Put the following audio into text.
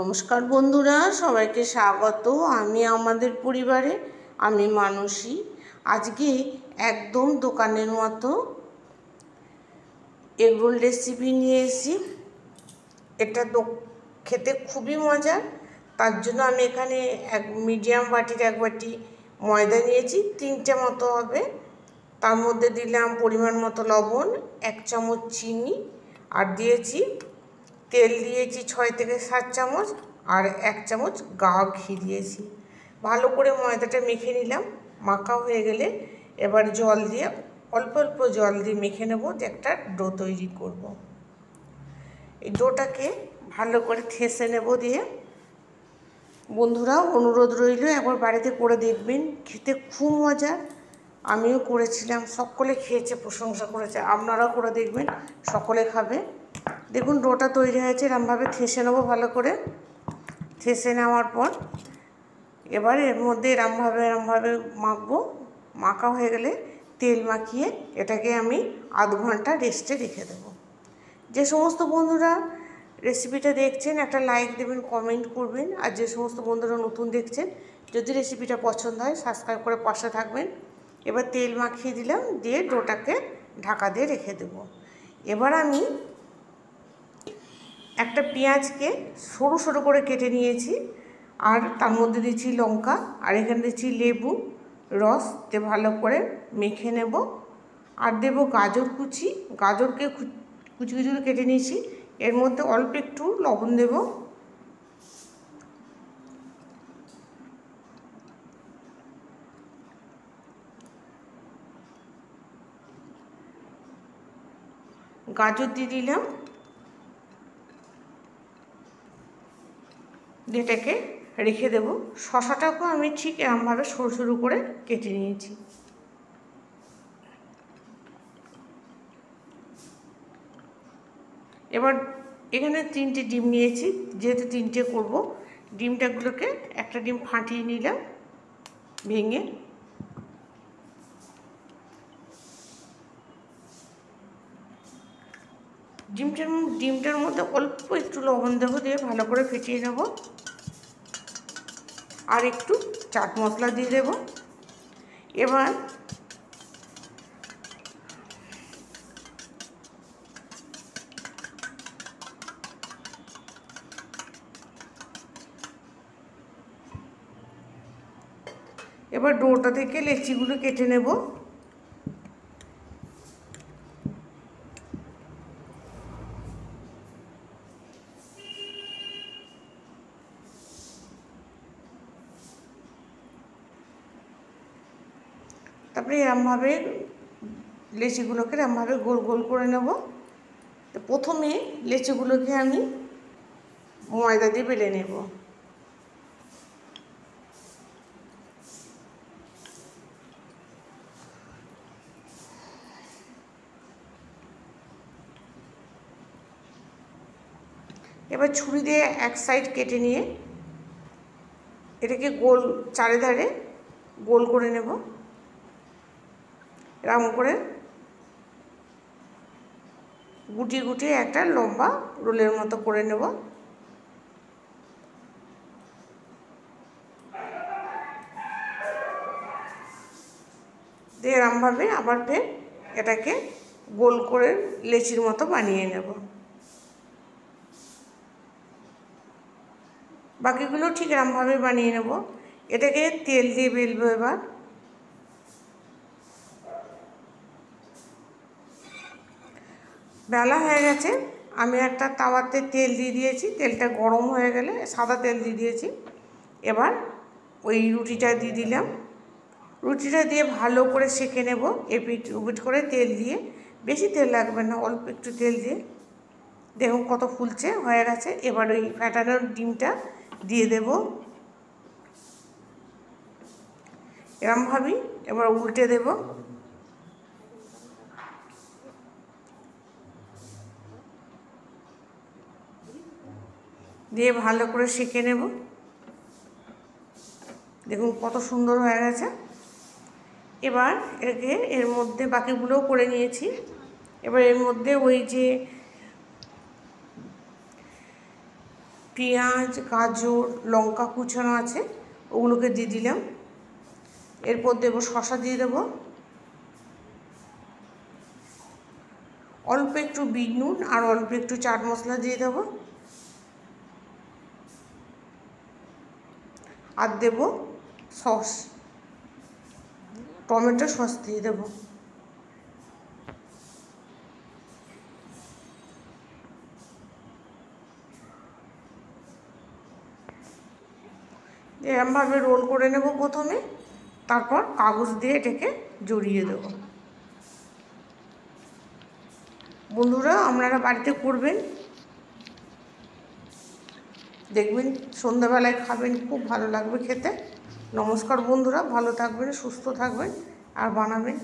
নমস্কার বন্ধুরা, সবাইকে স্বাগত। আমি আমাদের পরিবারে, আমি মানসী। আজকে একদম দোকানের মতো এগরোল রেসিপি নিয়ে এসেছি। এটা খেতে খুবই মজার। তার জন্য আমি এখানে এক মিডিয়াম বাটির এক বাটি ময়দা নিয়েছি, 3টে মতো হবে। তার মধ্যে দিলাম পরিমাণ মতো লবণ, 1 চামচ চিনি, আর দিয়েছি তেল দিয়েছি 6 থেকে 7 চামচ, আর 1 চামচ গাওয়া ঘি দিয়েছি। ভালো করে ময়দাটা মেখে নিলাম। মাখা হয়ে গেলে এবার জল দিয়ে অল্প অল্প জল দিয়ে মেখে নেব, যে একটা ডো তৈরি করব। এই ডোটাকে ভালো করে ঠেসে নেব। দিয়ে বন্ধুরা, অনুরোধ রইল একবার বাড়িতে করে দেখবেন, খেতে খুব মজা। আমিও করেছিলাম, সকলে খেয়েছে, প্রশংসা করেছে। আপনারাও করে দেখবেন, সকলে খাবে। দেখুন ডোটা তৈরি হয়েছে। এরমভাবে ঠেসে নেবো ভালো করে। ঠেসে নেওয়ার পর এবার এর মধ্যে এরমভাবে মাখবো। মাখা হয়ে গেলে তেল মাখিয়ে এটাকে আমি আধ ঘন্টা রেস্টে রেখে দেবো। যে সমস্ত বন্ধুরা রেসিপিটা দেখছেন, একটা লাইক দেবেন, কমেন্ট করবেন। আর যে সমস্ত বন্ধুরা নতুন দেখছেন, যদি রেসিপিটা পছন্দ হয় সাবস্ক্রাইব করে পাশে থাকবেন। এবার তেল মাখিয়ে দিলাম, দিয়ে ডোটাকে ঢাকা দিয়ে রেখে দেবো। এবার আমি একটা পেঁয়াজকে সরু সরু করে কেটে নিয়েছি, আর তার মধ্যে দিচ্ছি লঙ্কা, আর এখানে দিচ্ছি লেবু রস দিয়ে ভালো করে মেখে নেব। আর দেব গাজর কুচি। গাজরকে কুচি কুচি করে কেটে নিয়েছি। এর মধ্যে অল্প একটু লবণ দেব। গাজর দিয়ে দিলাম, এটাকে রেখে দেব। শশাটাকেও আমি ঠিক এরমভাবে সরু সরু করে কেটে নিয়েছি। এবার এখানে 3টে ডিম নিয়েছি, যেহেতু 3টে করব। ডিমটাগুলোকে একটা ডিম ফাটিয়ে নিলাম ভেঙে। ডিমটার মধ্যে অল্প একটু লবণ দেবো, দিয়ে ভালো করে ফেটিয়ে নেব। আর একটু চাট মশলা দিয়ে দেব। এবার ডোটা থেকে লেচিগুলো কেটে নেব। তারপরে এরমভাবে লেচিগুলোকে এরমভাবে গোল গোল করে নেব। তো প্রথমে লেচিগুলোকে আমি ময়দা দিয়ে বেলে নেব। এবার ছুরি দিয়ে এক সাইড কেটে নিয়ে এটাকে গোল চারিধারে গোল করে নেব। এরকম করে গুটিয়ে গুটিয়ে একটা লম্বা রোলের মতো করে নেব। দিয়ে এরমভাবে আবার ফের এটাকে গোল করে লেচির মতো বানিয়ে নেব। বাকিগুলো ঠিক এরমভাবে বানিয়ে নেব। এটাকে তেল দিয়ে বেলবো। এবার বেলা হয়ে গেছে। আমি একটা তাওয়াতে তেল দিয়ে দিয়েছি। তেলটা গরম হয়ে গেলে সাদা তেল দিয়ে দিয়েছি। এবার ওই রুটিটা দিয়ে দিলাম। রুটিটা দিয়ে ভালো করে সেঁকে নেব, এপিট ওপিট করে তেল দিয়ে। বেশি তেল লাগবে না, অল্প একটু তেল দিয়ে। দেখুন কত ফুলছে, হয়ে গেছে। এবার ওই ফ্যাটানোর ডিমটা দিয়ে দেব এরমভাবেই। এবার উল্টে দেব। দিয়ে ভালো করে সেঁকে নেব। দেখুন কত সুন্দর হয়ে গেছে। এবার এটাকে এর মধ্যে বাকিগুলোও করে নিয়েছি। এবার এর মধ্যে ওই যে পেঁয়াজ, গাজর, লঙ্কা কুচানো আছে, ওগুলোকে দিয়ে দিলাম। এরপর দেবো শসা, দিয়ে দেবো অল্প একটু বিট নুন আর অল্প একটু চাট মশলা দিয়ে দেবো, আর দেবো সস, টমেটো সস দিয়ে দেবো। এরমভাবে রোল করে নেব প্রথমে, তারপর কাগজ দিয়ে এটাকে জড়িয়ে দেবো। বন্ধুরা, আপনারা বাড়িতে করবেন, দেখবেন সন্ধ্যাবেলায় খাবেন, খুব ভালো লাগবে খেতে। নমস্কার বন্ধুরা, ভালো থাকবেন, সুস্থ থাকবেন আর বানাবেন।